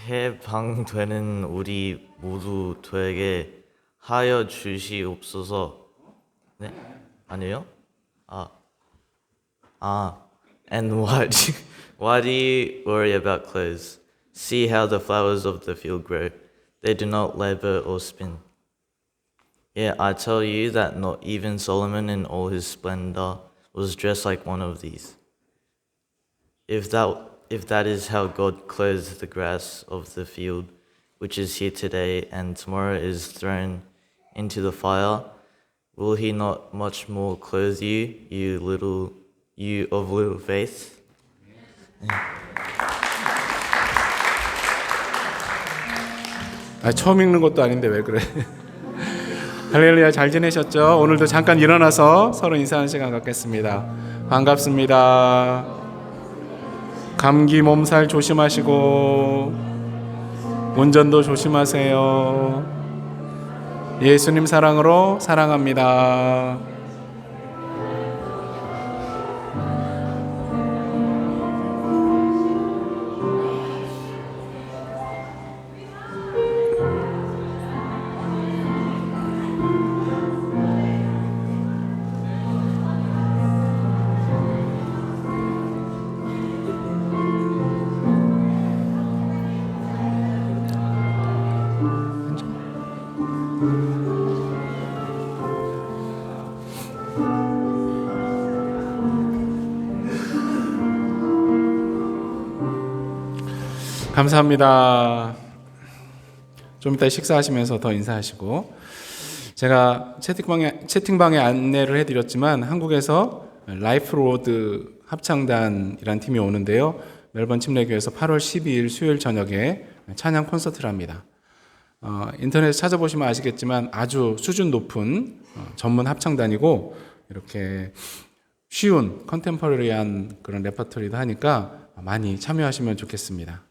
해방되는 우리 모두 되게 하여 주시옵소서. 네? 아니에요? 아, and why do you worry about clothes? See how the flowers of the field grow. They do not labor or spin. Yet I tell you that not even Solomon in all his splendor was dressed like one of these. If that is how God clothes the grass of the field, which is here today and tomorrow is thrown into the fire, will he not much more clothe you, you of little faith? 처음 읽는 것도 아닌데 왜 그래? 할렐루야, 잘 지내셨죠? 오늘도 잠깐 일어나서 서로 인사하는 시간 갖겠습니다. 반갑습니다. 감기 몸살 조심하시고 운전도 조심하세요. 예수님 사랑으로 사랑합니다. 감사합니다. 좀 이따 식사하시면서 더 인사하시고, 제가 채팅방에 안내를 해드렸지만 한국에서 라이프로드 합창단이란 팀이 오는데요, 멜번 침례교회에서 8월 12일 수요일 저녁에 찬양 콘서트를 합니다. 인터넷에 찾아보시면 아시겠지만 아주 수준 높은 전문 합창단이고, 이렇게 쉬운 컨템퍼러리한 그런 레퍼토리도 하니까 많이 참여하시면 좋겠습니다.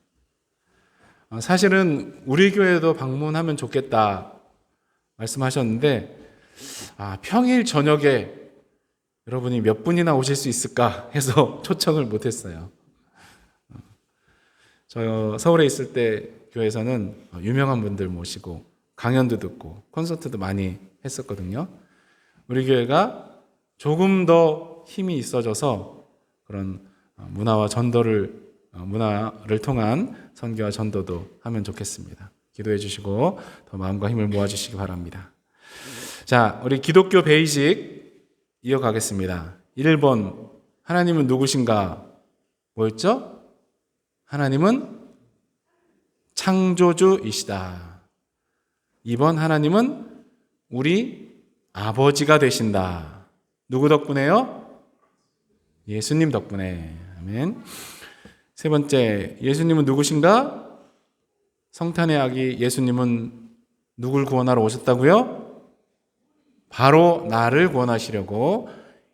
사실은 우리 교회도 방문하면 좋겠다 말씀하셨는데, 평일 저녁에 여러분이 몇 분이나 오실 수 있을까 해서 초청을 못했어요. 저 서울에 있을 때 교회에서는 유명한 분들 모시고 강연도 듣고 콘서트도 많이 했었거든요. 우리 교회가 조금 더 힘이 있어져서 그런 문화를 통한 선교와 전도도 하면 좋겠습니다. 기도해 주시고 더 마음과 힘을 모아 주시기 바랍니다. 자, 우리 기독교 베이직 이어가겠습니다. 1번, 하나님은 누구신가? 뭐였죠? 하나님은 창조주이시다. 2번, 하나님은 우리 아버지가 되신다. 누구 덕분에요? 예수님 덕분에. 아멘. 세 번째, 예수님은 누구신가? 성탄의 아기 예수님은 누굴 구원하러 오셨다고요? 바로 나를 구원하시려고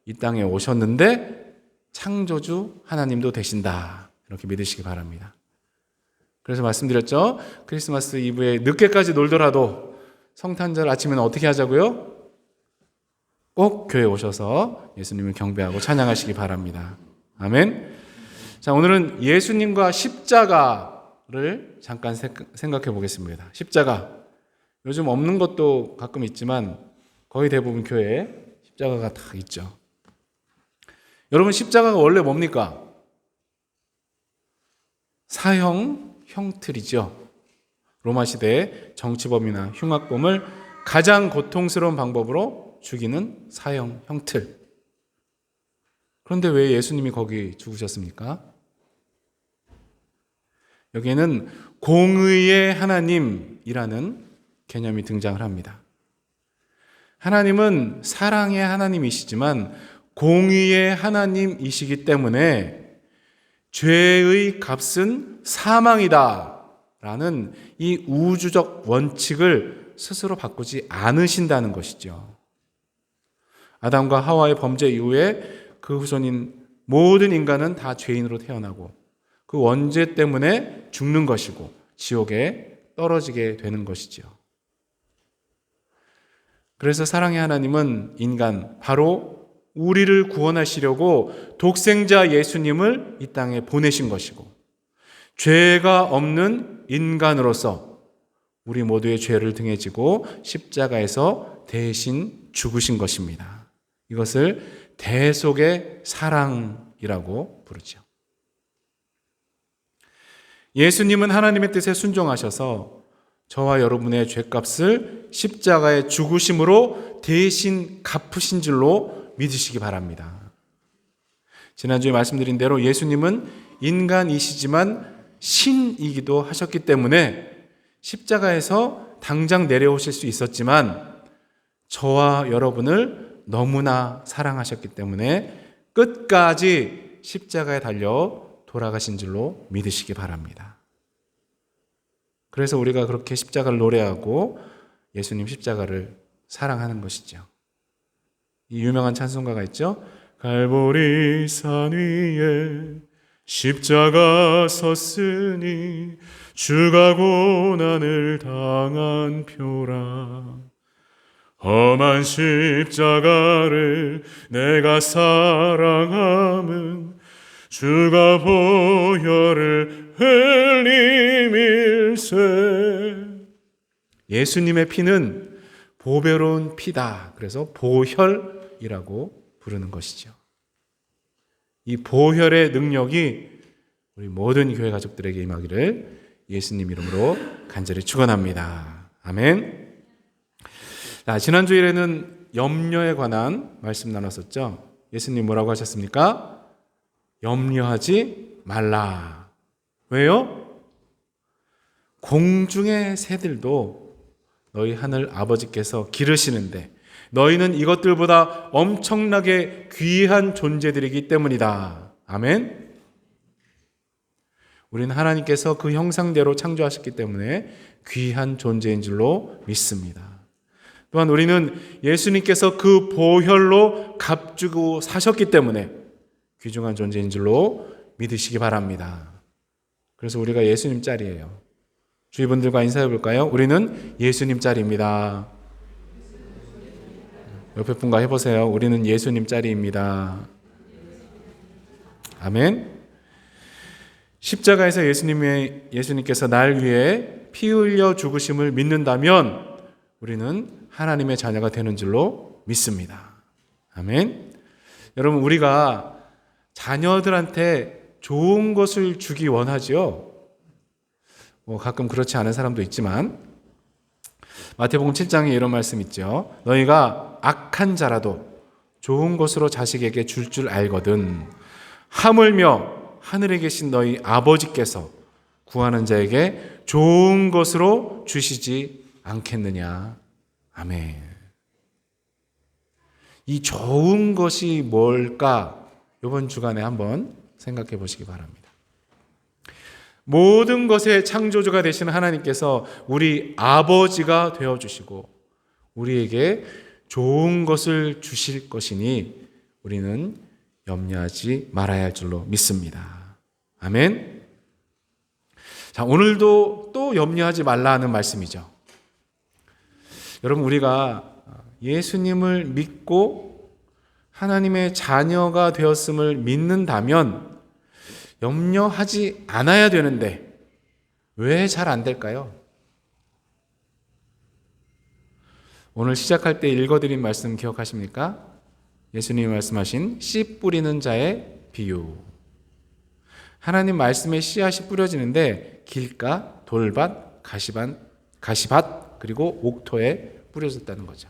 이 땅에 오셨는데 창조주 하나님도 되신다. 이렇게 믿으시기 바랍니다. 그래서 말씀드렸죠? 크리스마스 이브에 늦게까지 놀더라도 성탄절 아침에는 어떻게 하자고요? 꼭 교회에 오셔서 예수님을 경배하고 찬양하시기 바랍니다. 아멘. 자, 오늘은 예수님과 십자가를 잠깐 생각해 보겠습니다. 십자가. 요즘 없는 것도 가끔 있지만 거의 대부분 교회에 십자가가 다 있죠. 여러분, 십자가가 원래 뭡니까? 사형 형틀이죠. 로마 시대의 정치범이나 흉악범을 가장 고통스러운 방법으로 죽이는 사형 형틀. 그런데 왜 예수님이 거기 죽으셨습니까? 여기에는 공의의 하나님이라는 개념이 등장을 합니다. 하나님은 사랑의 하나님이시지만 공의의 하나님이시기 때문에 죄의 값은 사망이다 라는 이 우주적 원칙을 스스로 바꾸지 않으신다는 것이죠. 아담과 하와의 범죄 이후에 그 후손인 모든 인간은 다 죄인으로 태어나고 그 원죄 때문에 죽는 것이고 지옥에 떨어지게 되는 것이죠. 그래서 사랑의 하나님은 인간, 바로 우리를 구원하시려고 독생자 예수님을 이 땅에 보내신 것이고, 죄가 없는 인간으로서 우리 모두의 죄를 등에 지고 십자가에서 대신 죽으신 것입니다. 이것을 대속의 사랑이라고 부르죠. 예수님은 하나님의 뜻에 순종하셔서 저와 여러분의 죄값을 십자가의 죽으심으로 대신 갚으신 줄로 믿으시기 바랍니다. 지난주에 말씀드린 대로 예수님은 인간이시지만 신이기도 하셨기 때문에 십자가에서 당장 내려오실 수 있었지만 저와 여러분을 너무나 사랑하셨기 때문에 끝까지 십자가에 달려 돌아가신 줄로 믿으시기 바랍니다. 그래서 우리가 그렇게 십자가를 노래하고 예수님 십자가를 사랑하는 것이죠. 이 유명한 찬송가가 있죠. 갈보리 산 위에 십자가 섰으니 주가 고난을 당한 표라. 험한 십자가를 내가 사랑함은 주가 보혈을 흘림일세. 예수님의 피는 보배로운 피다. 그래서 보혈이라고 부르는 것이죠. 이 보혈의 능력이 우리 모든 교회 가족들에게 임하기를 예수님 이름으로 간절히 축원합니다. 아멘. 자, 지난 주일에는 염려에 관한 말씀 나눴었죠. 예수님 뭐라고 하셨습니까? 염려하지 말라. 왜요? 공중의 새들도 너희 하늘 아버지께서 기르시는데 너희는 이것들보다 엄청나게 귀한 존재들이기 때문이다. 아멘. 우리는 하나님께서 그 형상대로 창조하셨기 때문에 귀한 존재인 줄로 믿습니다. 또한 우리는 예수님께서 그 보혈로 값주고 사셨기 때문에 귀중한 존재인 줄로 믿으시기 바랍니다. 그래서 우리가 예수님 짤이에요. 주위 분들과 인사해 볼까요? 우리는 예수님 짤입니다. 옆에 분과 해보세요. 우리는 예수님 짤입니다. 아멘. 십자가에서 예수님께서 날 위해 피 흘려 죽으심을 믿는다면 우리는 하나님의 자녀가 되는 줄로 믿습니다. 아멘. 여러분, 우리가 자녀들한테 좋은 것을 주기 원하지요. 가끔 그렇지 않은 사람도 있지만 마태복음 7장에 이런 말씀 있죠. 너희가 악한 자라도 좋은 것으로 자식에게 줄 알거든 하물며 하늘에 계신 너희 아버지께서 구하는 자에게 좋은 것으로 주시지 않겠느냐. 아멘. 이 좋은 것이 뭘까? 이번 주간에 한번 생각해 보시기 바랍니다. 모든 것의 창조주가 되시는 하나님께서 우리 아버지가 되어주시고 우리에게 좋은 것을 주실 것이니 우리는 염려하지 말아야 할 줄로 믿습니다. 아멘. 자, 오늘도 또 염려하지 말라는 말씀이죠. 여러분, 우리가 예수님을 믿고 하나님의 자녀가 되었음을 믿는다면 염려하지 않아야 되는데 왜 잘 안 될까요? 오늘 시작할 때 읽어드린 말씀 기억하십니까? 예수님이 말씀하신 씨 뿌리는 자의 비유. 하나님 말씀에 씨앗이 뿌려지는데 길가, 돌밭, 가시밭 그리고 옥토에 뿌려졌다는 거죠.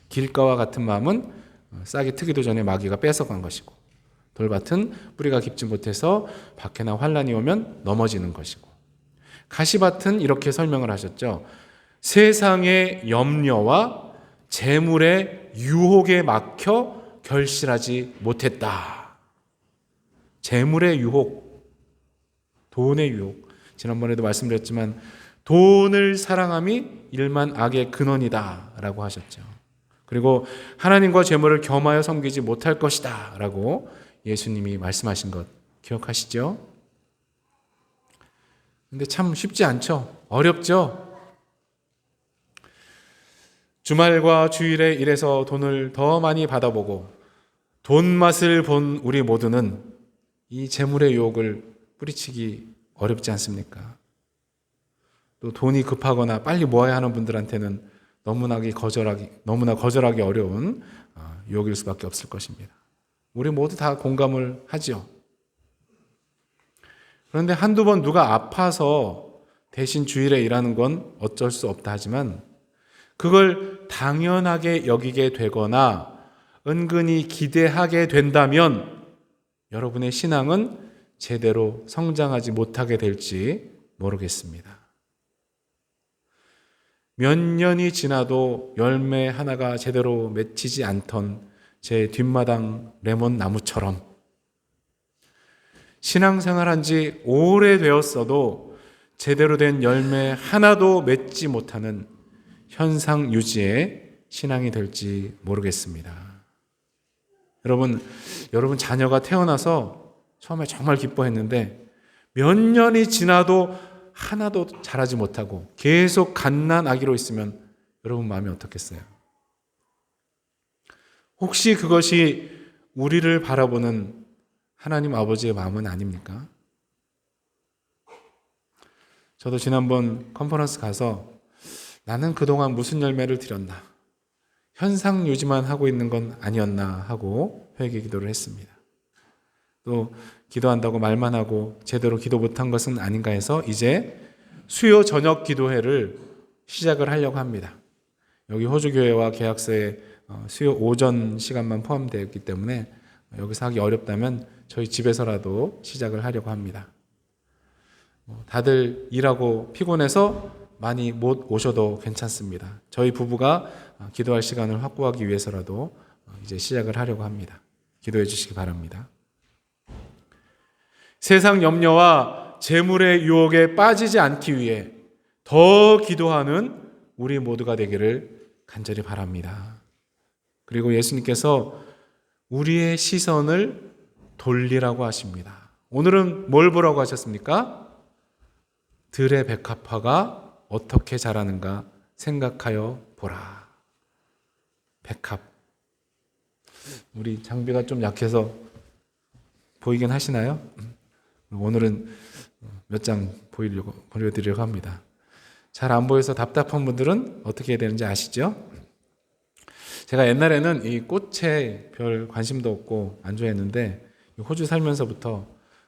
길가와 같은 마음은 싹이 트기도 전에 마귀가 뺏어간 것이고 돌밭은 뿌리가 깊지 못해서 박해나 환란이 오면 넘어지는 것이고 가시밭은 이렇게 설명을 하셨죠. 세상의 염려와 재물의 유혹에 막혀 결실하지 못했다. 재물의 유혹, 돈의 유혹. 지난번에도 말씀드렸지만 돈을 사랑함이 일만 악의 근원이다 라고 하셨죠. 그리고 하나님과 재물을 겸하여 섬기지 못할 것이다 라고 예수님이 말씀하신 것 기억하시죠? 근데 참 쉽지 않죠? 어렵죠? 주말과 주일에 일해서 돈을 더 많이 받아보고 돈 맛을 본 우리 모두는 이 재물의 유혹을 뿌리치기 어렵지 않습니까? 또 돈이 급하거나 빨리 모아야 하는 분들한테는 너무나 거절하기 어려운 유혹일 수밖에 없을 것입니다. 우리 모두 다 공감을 하죠. 그런데 한두 번 누가 아파서 대신 주일에 일하는 건 어쩔 수 없다 하지만 그걸 당연하게 여기게 되거나 은근히 기대하게 된다면 여러분의 신앙은 제대로 성장하지 못하게 될지 모르겠습니다. 몇 년이 지나도 열매 하나가 제대로 맺히지 않던 제 뒷마당 레몬 나무처럼 신앙생활한 지 오래되었어도 제대로 된 열매 하나도 맺지 못하는 현상 유지의 신앙이 될지 모르겠습니다. 여러분 자녀가 태어나서 처음에 정말 기뻐했는데 몇 년이 지나도 하나도 자라지 못하고 계속 갓난 아기로 있으면 여러분 마음이 어떻겠어요? 혹시 그것이 우리를 바라보는 하나님 아버지의 마음은 아닙니까? 저도 지난번 컨퍼런스 가서 나는 그동안 무슨 열매를 드렸나? 현상 유지만 하고 있는 건 아니었나 하고 회개 기도를 했습니다. 또 기도한다고 말만 하고 제대로 기도 못한 것은 아닌가 해서 이제 수요 저녁 기도회를 시작을 하려고 합니다. 여기 호주교회와 계약서에 수요 오전 시간만 포함되어 있기 때문에 여기서 하기 어렵다면 저희 집에서라도 시작을 하려고 합니다. 다들 일하고 피곤해서 많이 못 오셔도 괜찮습니다. 저희 부부가 기도할 시간을 확보하기 위해서라도 이제 시작을 하려고 합니다. 기도해 주시기 바랍니다. 세상 염려와 재물의 유혹에 빠지지 않기 위해 더 기도하는 우리 모두가 되기를 간절히 바랍니다. 그리고 예수님께서 우리의 시선을 돌리라고 하십니다. 오늘은 뭘 보라고 하셨습니까? 들의 백합화가 어떻게 자라는가 생각하여 보라. 백합. 우리 장비가 좀 약해서 보이긴 하시나요? 오늘은 몇 장 보여드리려고 합니다. 잘 안 보여서 답답한 분들은 어떻게 해야 되는지 아시죠? 제가 옛날에는 이 꽃에 별 관심도 없고 안 좋아했는데 호주 살면서부터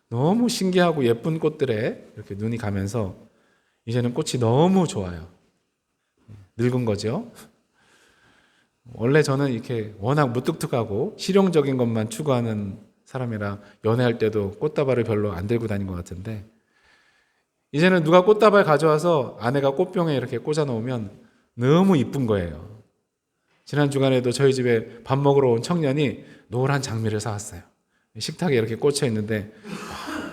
너무 신기하고 예쁜 꽃들에 이렇게 눈이 가면서 이제는 꽃이 너무 좋아요. 늙은 거죠. 원래 저는 이렇게 워낙 무뚝뚝하고 실용적인 것만 추구하는 사람이라 연애할 때도 꽃다발을 별로 안 들고 다닌 것 같은데 이제는 누가 꽃다발 가져와서 아내가 꽃병에 이렇게 꽂아 놓으면 너무 이쁜 거예요. 지난 주간에도 저희 집에 밥 먹으러 온 청년이 노란 장미를 사왔어요. 식탁에 이렇게 꽂혀 있는데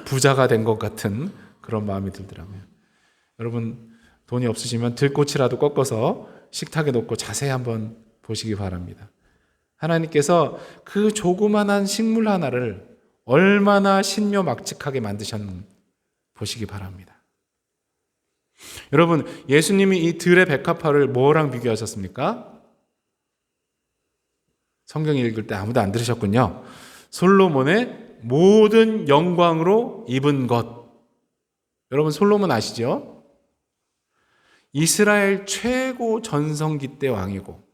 부자가 된 것 같은 그런 마음이 들더라고요. 여러분 돈이 없으시면 들꽃이라도 꺾어서 식탁에 놓고 자세히 한번 보시기 바랍니다. 하나님께서 그 조그만한 식물 하나를 얼마나 신묘막측하게 만드셨는지 보시기 바랍니다. 여러분 예수님이 이 들의 백합화를 뭐랑 비교하셨습니까? 성경 읽을 때 아무도 안 들으셨군요. 솔로몬의 모든 영광으로 입은 것. 여러분 솔로몬 아시죠? 이스라엘 최고 전성기 때 왕이고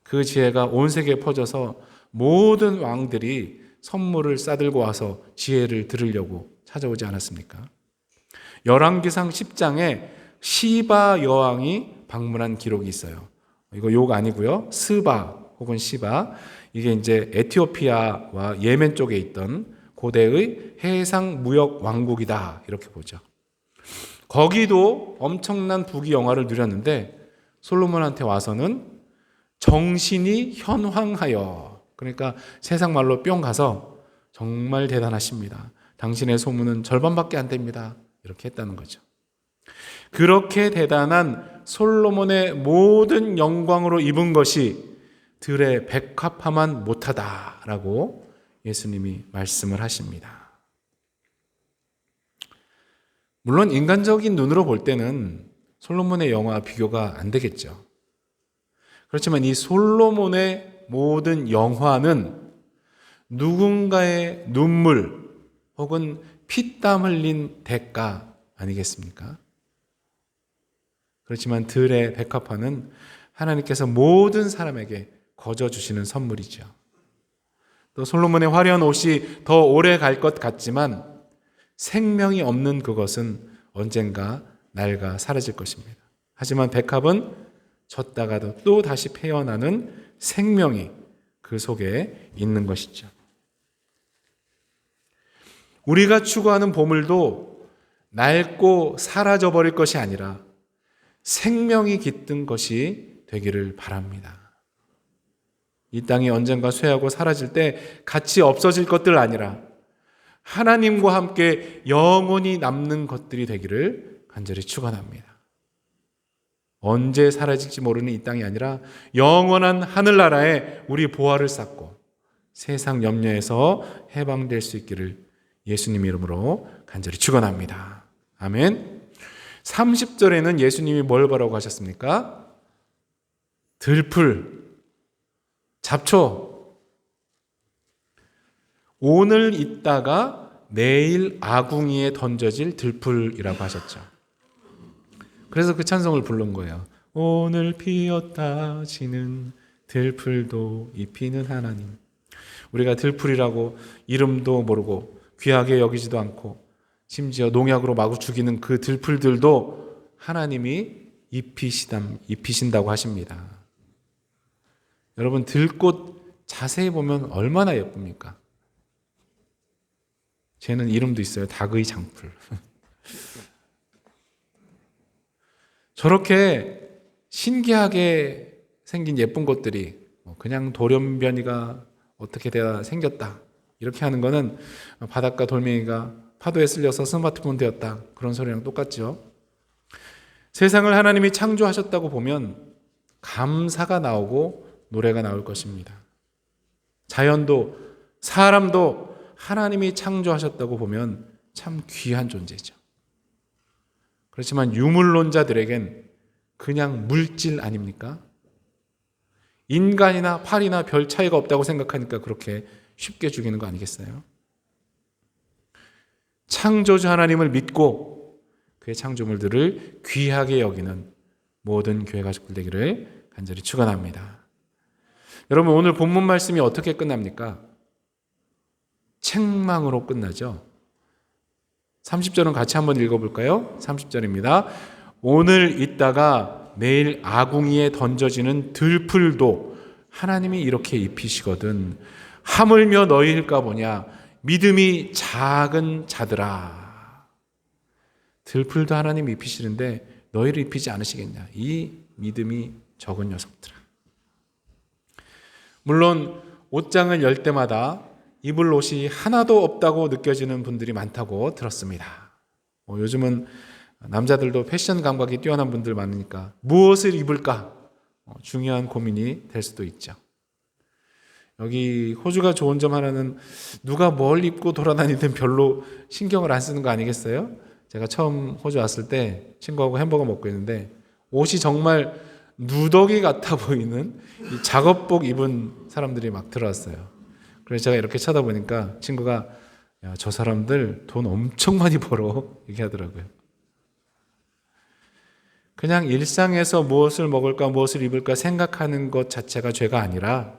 그 지혜가 온 세계에 퍼져서 모든 왕들이 선물을 싸들고 와서 지혜를 들으려고 찾아오지 않았습니까? 열왕기상 10장에 시바 여왕이 방문한 기록이 있어요. 이거 욕 아니고요. 스바 혹은 시바. 이게 이제 에티오피아와 예멘 쪽에 있던 고대의 해상 무역 왕국이다. 이렇게 보죠. 거기도 엄청난 부귀영화를 누렸는데 솔로몬한테 와서는 정신이 현황하여, 그러니까 세상 말로 뿅 가서 정말 대단하십니다. 당신의 소문은 절반밖에 안 됩니다. 이렇게 했다는 거죠. 그렇게 대단한 솔로몬의 모든 영광으로 입은 것이 들의 백합화만 못하다라고 예수님이 말씀을 하십니다. 물론 인간적인 눈으로 볼 때는 솔로몬의 영화와 비교가 안 되겠죠. 그렇지만 이 솔로몬의 모든 영화는 누군가의 눈물 혹은 피땀 흘린 대가, 아니겠습니까? 그렇지만 들의 백합화는 하나님께서 모든 사람에게 거저 주시는 선물이죠. 또 솔로몬의 화려한 옷이 더 오래 갈 것 같지만 생명이 없는 그것은 언젠가 낡아 사라질 것입니다. 하지만 백합은 졌다가도 또 다시 태어나는 생명이 그 속에 있는 것이죠. 우리가 추구하는 보물도 낡고 사라져버릴 것이 아니라 생명이 깃든 것이 되기를 바랍니다. 이 땅이 언젠가 쇠하고 사라질 때 같이 없어질 것들 아니라 하나님과 함께 영원히 남는 것들이 되기를 간절히 축원합니다. 언제 사라질지 모르는 이 땅이 아니라 영원한 하늘나라에 우리 보화를 쌓고 세상 염려에서 해방될 수 있기를 예수님 이름으로 간절히 축원합니다. 아멘. 30절에는 예수님이 뭘 바라고 하셨습니까? 들풀, 잡초. 오늘 있다가 내일 아궁이에 던져질 들풀이라고 하셨죠. 그래서 그 찬송을 부른 거예요. 오늘 피었다 지는 들풀도 입히는 하나님. 우리가 들풀이라고 이름도 모르고 귀하게 여기지도 않고 심지어 농약으로 마구 죽이는 그 들풀들도 하나님이 입히신다고 하십니다. 여러분, 들꽃 자세히 보면 얼마나 예쁩니까? 쟤는 이름도 있어요. 닭의 장풀. 저렇게 신기하게 생긴 예쁜 것들이 그냥 돌연변이가 어떻게 되어 생겼다 이렇게 하는 거는 바닷가 돌멩이가 파도에 쓸려서 스마트폰 되었다 그런 소리랑 똑같죠. 세상을 하나님이 창조하셨다고 보면 감사가 나오고 노래가 나올 것입니다. 자연도 사람도 하나님이 창조하셨다고 보면 참 귀한 존재죠. 그렇지만 유물론자들에겐 그냥 물질 아닙니까? 인간이나 팔이나 별 차이가 없다고 생각하니까 그렇게 쉽게 죽이는 거 아니겠어요? 창조주 하나님을 믿고 그의 창조물들을 귀하게 여기는 모든 교회 가족들 되기를 간절히 축원합니다. 여러분, 오늘 본문 말씀이 어떻게 끝납니까? 책망으로 끝나죠. 30절은 같이 한번 읽어볼까요? 30절입니다. 오늘 있다가 내일 아궁이에 던져지는 들풀도 하나님이 이렇게 입히시거든 하물며 너희일까 보냐 믿음이 작은 자들아. 들풀도 하나님 입히시는데 너희를 입히지 않으시겠냐, 이 믿음이 적은 녀석들아. 물론 옷장을 열 때마다 입을 옷이 하나도 없다고 느껴지는 분들이 많다고 들었습니다. 요즘은 남자들도 패션 감각이 뛰어난 분들 많으니까 무엇을 입을까 중요한 고민이 될 수도 있죠. 여기 호주가 좋은 점 하나는 누가 뭘 입고 돌아다니든 별로 신경을 안 쓰는 거 아니겠어요? 제가 처음 호주 왔을 때 친구하고 햄버거 먹고 있는데 옷이 정말 누더기 같아 보이는 이 작업복 입은 사람들이 막 들어왔어요. 그래서 제가 이렇게 쳐다보니까 친구가 야, 저 사람들 돈 엄청 많이 벌어 얘기하더라고요. 그냥 일상에서 무엇을 먹을까 무엇을 입을까 생각하는 것 자체가 죄가 아니라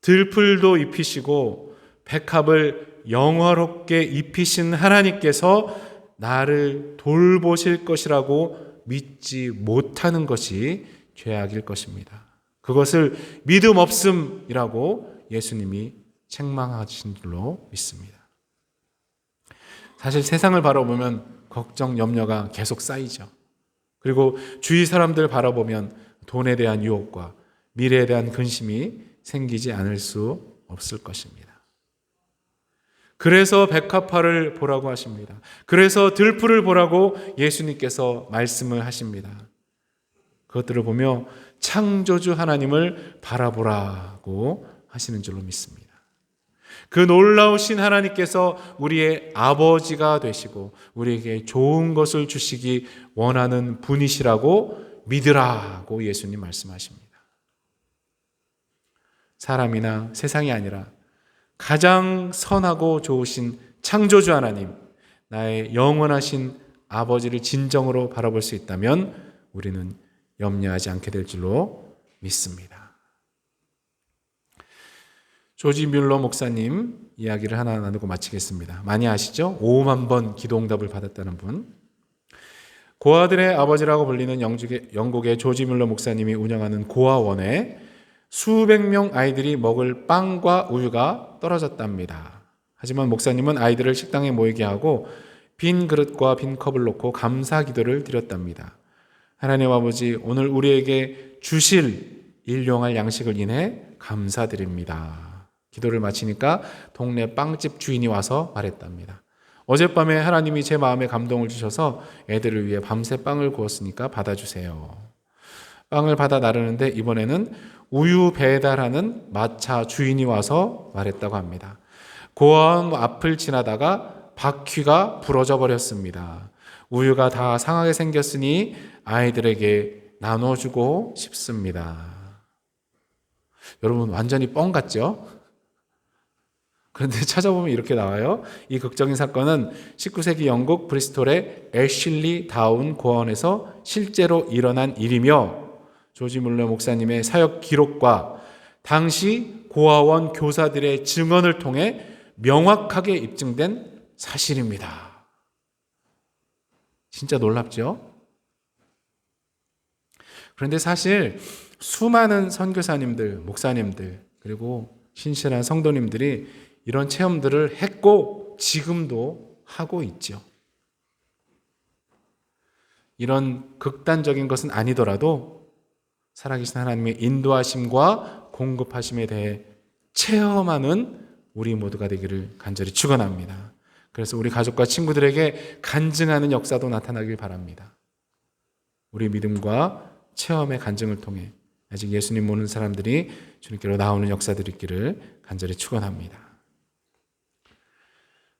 들풀도 입히시고 백합을 영화롭게 입히신 하나님께서 나를 돌보실 것이라고 믿지 못하는 것이 죄악일 것입니다. 그것을 믿음 없음이라고 예수님이 책망하신 줄로 믿습니다. 사실 세상을 바라보면 걱정, 염려가 계속 쌓이죠. 그리고 주위 사람들 바라보면 돈에 대한 유혹과 미래에 대한 근심이 생기지 않을 수 없을 것입니다. 그래서 백합화를 보라고 하십니다. 그래서 들풀을 보라고 예수님께서 말씀을 하십니다. 그것들을 보며 창조주 하나님을 바라보라고 하시는 줄로 믿습니다. 그 놀라우신 하나님께서 우리의 아버지가 되시고 우리에게 좋은 것을 주시기 원하는 분이시라고 믿으라고 예수님 말씀하십니다. 사람이나 세상이 아니라 가장 선하고 좋으신 창조주 하나님, 나의 영원하신 아버지를 진정으로 바라볼 수 있다면 우리는 염려하지 않게 될 줄로 믿습니다. 조지 뮬러 목사님 이야기를 하나 나누고 마치겠습니다. 많이 아시죠? 5만 번 기도응답을 받았다는 분. 고아들의 아버지라고 불리는 영국의 조지 뮬러 목사님이 운영하는 고아원에 수백 명 아이들이 먹을 빵과 우유가 떨어졌답니다. 하지만 목사님은 아이들을 식당에 모이게 하고 빈 그릇과 빈 컵을 놓고 감사 기도를 드렸답니다. 하나님 아버지, 오늘 우리에게 주실 일용할 양식을 인해 감사드립니다. 기도를 마치니까 동네 빵집 주인이 와서 말했답니다. 어젯밤에 하나님이 제 마음에 감동을 주셔서 애들을 위해 밤새 빵을 구웠으니까 받아주세요. 빵을 받아 나르는데 이번에는 우유 배달하는 마차 주인이 와서 말했다고 합니다. 고아원 앞을 지나다가 바퀴가 부러져 버렸습니다. 우유가 다 상하게 생겼으니 아이들에게 나눠주고 싶습니다. 여러분 완전히 뻥 같죠? 그런데 찾아보면 이렇게 나와요. 이 극적인 사건은 19세기 영국 브리스톨의 애슐리 다운 고아원에서 실제로 일어난 일이며 조지 뮬러 목사님의 사역 기록과 당시 고아원 교사들의 증언을 통해 명확하게 입증된 사실입니다. 진짜 놀랍죠? 그런데 사실 수많은 선교사님들, 목사님들, 그리고 신실한 성도님들이 이런 체험들을 했고 지금도 하고 있죠. 이런 극단적인 것은 아니더라도 살아계신 하나님의 인도하심과 공급하심에 대해 체험하는 우리 모두가 되기를 간절히 축원합니다. 그래서 우리 가족과 친구들에게 간증하는 역사도 나타나길 바랍니다. 우리 믿음과 체험의 간증을 통해 아직 예수님 모르는 사람들이 주님께로 나오는 역사들이 있기를 간절히 축원합니다.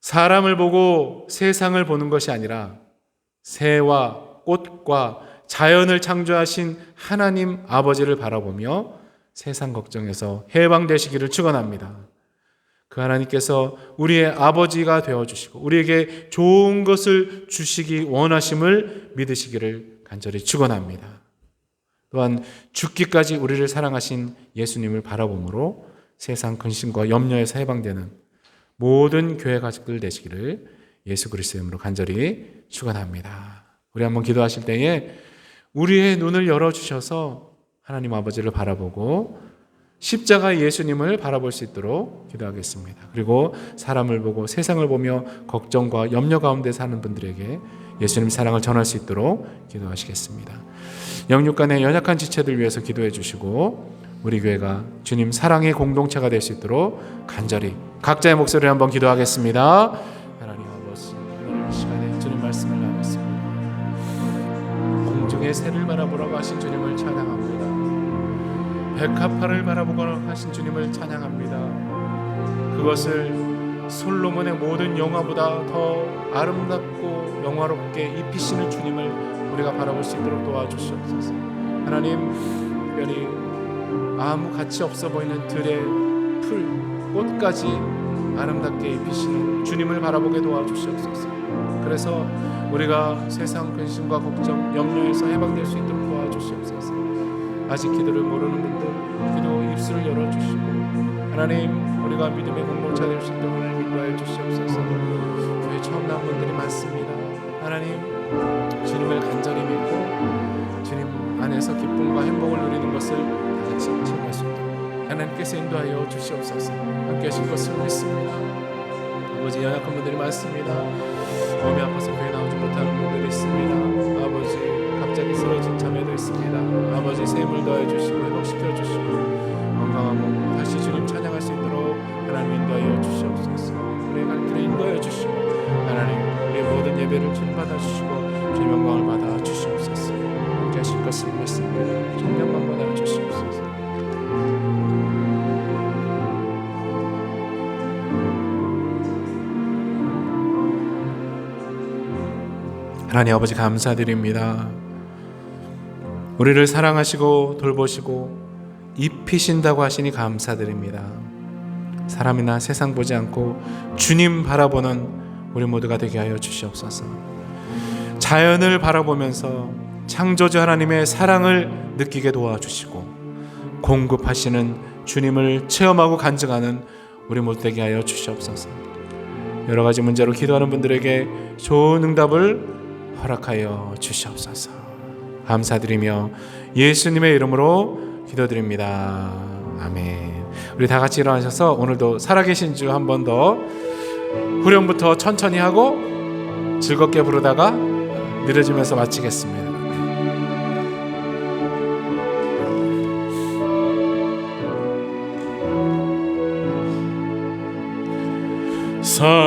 사람을 보고 세상을 보는 것이 아니라 새와 꽃과 자연을 창조하신 하나님 아버지를 바라보며 세상 걱정에서 해방되시기를 축원합니다. 그 하나님께서 우리의 아버지가 되어주시고 우리에게 좋은 것을 주시기 원하심을 믿으시기를 간절히 축원합니다. 또한 죽기까지 우리를 사랑하신 예수님을 바라보므로 세상 근심과 염려에서 해방되는 모든 교회 가족들 되시기를 예수 그리스도의 이름으로 간절히 축원합니다. 우리 한번 기도하실 때에 우리의 눈을 열어주셔서 하나님 아버지를 바라보고 십자가 예수님을 바라볼 수 있도록 기도하겠습니다. 그리고 사람을 보고 세상을 보며 걱정과 염려 가운데 사는 분들에게 예수님 사랑을 전할 수 있도록 기도하시겠습니다. 영육 간의 연약한 지체들 위해서 기도해 주시고 우리 교회가 주님 사랑의 공동체가 될 수 있도록 간절히 각자의 목소리를 한번 기도하겠습니다. 하나님 아버지, 오늘 시간에 주님 말씀을 나눴습니다. 공중의 새를 바라보라고 하신 주님을 찬양합니다. 백합화를 바라보라고 하신 주님을 찬양합니다. 그것을 솔로몬의 모든 영화보다 더 아름답고 영화롭게 입히시는 주님을 우리가 바라볼 수 있도록 도와주시옵소서. 하나님, 특별히 아무 가치 없어 보이는 들의 풀, 꽃까지 아름답게 입히시는 주님을 바라보게 도와주시옵소서. 그래서 우리가 세상 근심과 걱정, 염려에서 해방될 수 있도록 도와주시옵소서. 아직 기도를 모르는 분들 기도 입술을 열어주시고 하나님, 우리가 믿음의 공동체 될 수 있도록 하나님 인도하여 주시옵소서. 교회 처음 나온 분들이 많습니다. 하나님, 주님을 간절히 믿고 주님 안에서 기쁨과 행복을 누리는 것을 다 같이 체험할 수 있도록 하나님께서 인도하여 주시옵소서. 함께 하실 것을 믿습니다. 아버지, 연약한 분들이 많습니다. 몸이 아파서 교회 나오지 못하는 분들이 있습니다. 아버지, 갑자기 쓰러진 자매도 있습니다. 아버지, 새 힘을 더해 주시고 회복시켜 주시고 건강한 몸 다시 주님 찬양할 수 있도록 하나님 인도하여 주시옵소서. 우리의 갈 길에 인도하여 주시고 하나님, 우리의 모든 예배를 주님 받아주시고 주님 영광을 받아 주시옵소서. 함께 하실 것을 믿습니다. 주님 영광 받아 주시옵소서. 하나님 아버지, 감사드립니다. 우리를 사랑하시고 돌보시고 입히신다고 하시니 감사드립니다. 사람이나 세상 보지 않고 주님 바라보는 우리 모두가 되게 하여 주시옵소서. 자연을 바라보면서 창조주 하나님의 사랑을 느끼게 도와주시고 공급하시는 주님을 체험하고 간증하는 우리 모두 되게 하여 주시옵소서. 여러 가지 문제로 기도하는 분들에게 좋은 응답을 허락하여 주시옵소서. 감사드리며 예수님의 이름으로 기도드립니다. 아멘. 우리 다 같이 일어나셔서 오늘도 살아계신 주 한 번 더 후렴부터 천천히 하고 즐겁게 부르다가 느려지면서 마치겠습니다.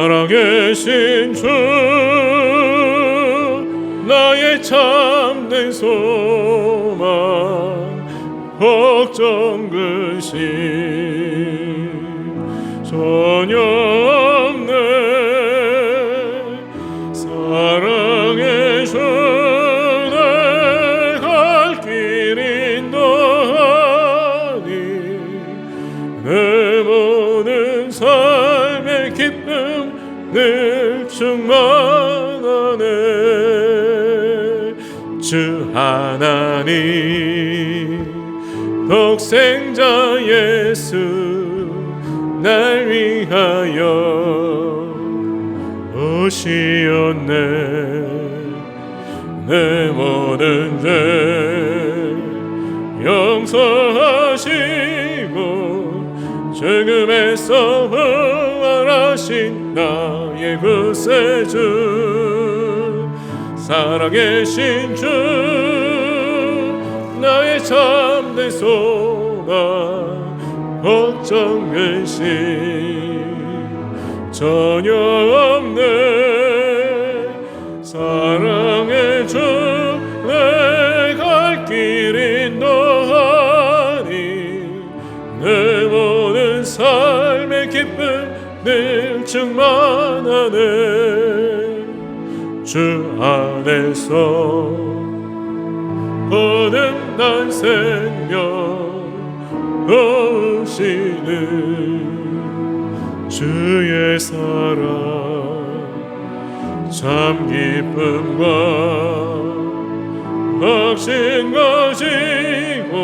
살아계신 주 나의 참된 소망 걱정 근심 전혀 없네. 사랑의 주 내 갈 길 인도하니 내 모든 삶의 기쁨 늘 충만하네. 주 하나님 독생자 예수 날 위하여 오시었네. 내 모든 죄 용서하시고 죽음에서 부활하신 나의 구세주 살아계신 주 나의 참된 소망 걱정 근심 전혀 없네. 사랑의 주 내 갈 길 인도하니 내 모든 삶의 기쁨 늘 충만하네. 주 안에서 거듭난 생명 오시는 주의 사랑 참 기쁨과 확신 가지고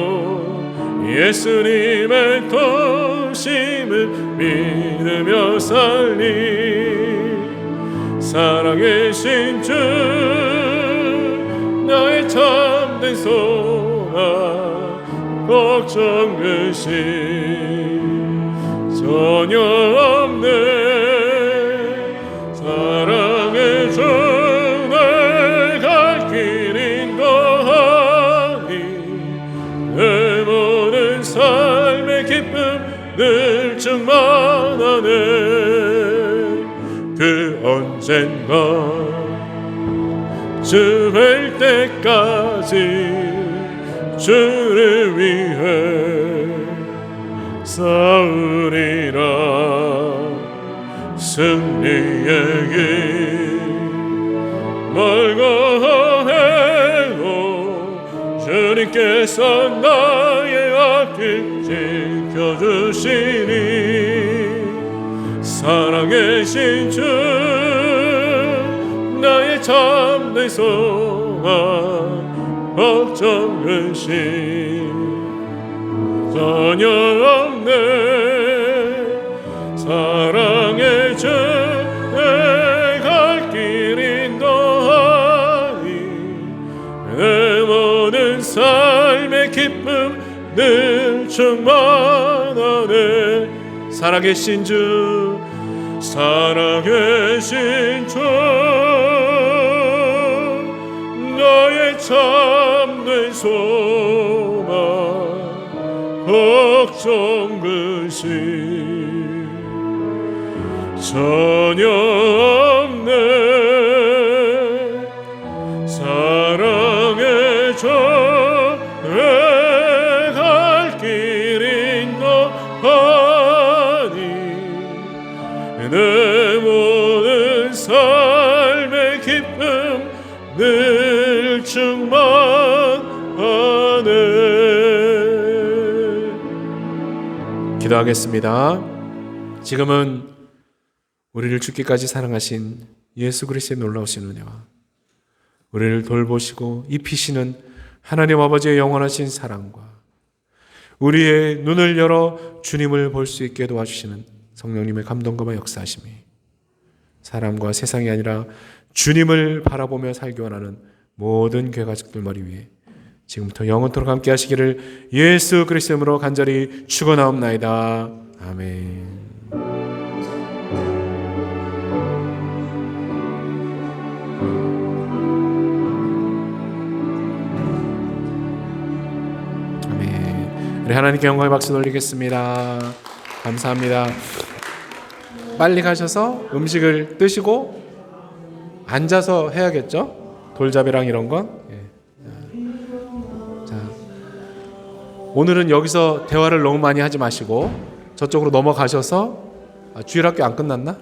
예수님의 도심을 믿으며 살리 살아계신 주 나의 참된 소망 걱정 근심 전혀 없네. 사랑의 주 내 갈 길 인도하니 내 모든 삶의 기쁨 늘 충만하네. 그 언젠가 주 뵐 때까지 주를 위해 싸우리라. 승리의 길 멀고 해도 주님께서 나의 앞길 지켜주시니 살아계신 주 나의 참된 소망 걱정 근심 전혀 없네. 사랑의 주 내 갈 길 인도하니 내 모든 삶의 기쁨 늘 충만하네. 살아계신 주 살아계신 주 나의 참된 소망 걱정 근심 전혀 없네. 사랑의 주 내 갈 길 인도하니 내 모든 삶의 기쁨 늘 충만하네. 기도하겠습니다. 지금은 우리를 죽기까지 사랑하신 예수 그리스도의 놀라우신 은혜와 우리를 돌보시고 입히시는 하나님 아버지의 영원하신 사랑과 우리의 눈을 열어 주님을 볼 수 있게 도와주시는 성령님의 감동과 역사하심이 사람과 세상이 아니라 주님을 바라보며 살기 원하는 모든 교회 가족들 머리 위에 지금부터 영원토록 함께 하시기를 예수 그리스도의 이름으로 간절히 축원하옵나이다. 아멘. 아멘. 우리 하나님께 영광의 박수 돌리겠습니다. 감사합니다. 빨리 가셔서 음식을 드시고 앉아서 해야겠죠? 돌잡이랑 이런 건. 자, 오늘은 여기서 대화를 너무 많이 하지 마시고 저쪽으로 넘어가셔서 주일학교 안 끝났나?